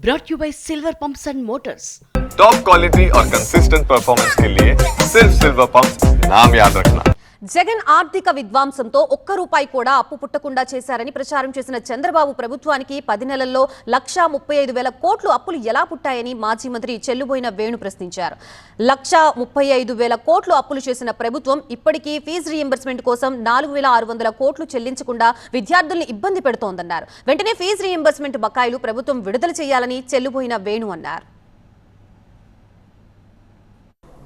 brought to you by Silver Pumps and Motors. Top quality और consistent performance के लिए सिर्फ सिल्वर पंप्स नाम याद रखना। జగన్ ఆర్థిక విధ్వంసంతో ఒక్క రూపాయి కూడా అప్పు పుట్టకుండా చేశారని ప్రచారం చేసిన చంద్రబాబు ప్రభుత్వానికి 10 నెలల్లో 1,35,000 కోట్లు అప్పులు ఎలా పుట్టాయని మాజీ మంత్రి చెల్లుబోయిన వేణు ప్రశ్నించారు. 1,35,000 కోట్లు అప్పులు చేసిన ప్రభుత్వం ఇప్పటికీ ఫీజు రీయింబర్స్మెంట్ కోసం 4,600 కోట్లు చెల్లించకుండా విద్యార్థుల్ని ఇబ్బంది పెడుతోందన్నారు. వెంటనే ఫీజు రీయింబర్స్మెంట్ బకాయిలు ప్రభుత్వం విడుదల చేయాలని చెల్లుబోయిన వేణు అన్నారు.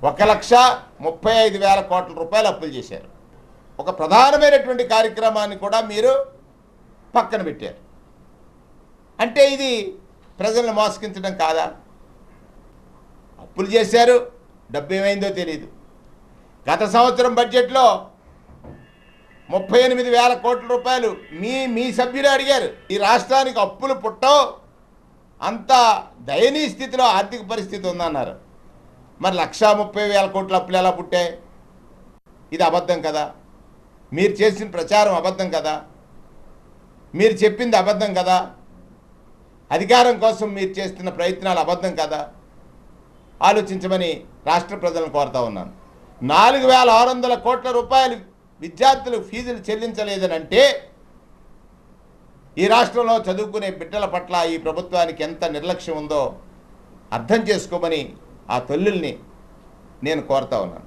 1,35,000 కోట్ల రూపాయలు అప్పులు చేశారు. ఒక ప్రధానమైనటువంటి కార్యక్రమాన్ని కూడా మీరు పక్కన పెట్టారు. అంటే ఇది ప్రజలను మోసగించడం కాదా? అప్పులు చేశారు, డబ్బు ఏమైందో తెలియదు. గత సంవత్సరం బడ్జెట్లో 38,000 కోట్ల రూపాయలు మీ సభ్యులు అడిగారు. ఈ రాష్ట్రానికి అప్పులు పుట్టవు, అంత దయనీయ స్థితిలో ఆర్థిక పరిస్థితి ఉందన్నారు. మరి 1,30,000 కోట్ల అప్పులు ఎలా పుట్టాయి? ఇది అబద్ధం కదా? మీరు చేసిన ప్రచారం అబద్ధం కదా? మీరు చెప్పింది అబద్ధం కదా? అధికారం కోసం మీరు చేస్తున్న ప్రయత్నాలు అబద్ధం కదా? ఆలోచించమని రాష్ట్ర ప్రజలను కోరుతా ఉన్నాను. 4,600 కోట్ల రూపాయలు విద్యార్థులు ఫీజులు చెల్లించలేదని అంటే ఈ రాష్ట్రంలో చదువుకునే బిడ్డల పట్ల ఈ ప్రభుత్వానికి ఎంత నిర్లక్ష్యం ఉందో అర్థం చేసుకోమని ఆ తల్లుల్ని నేను కోరుతా ఉన్నాను.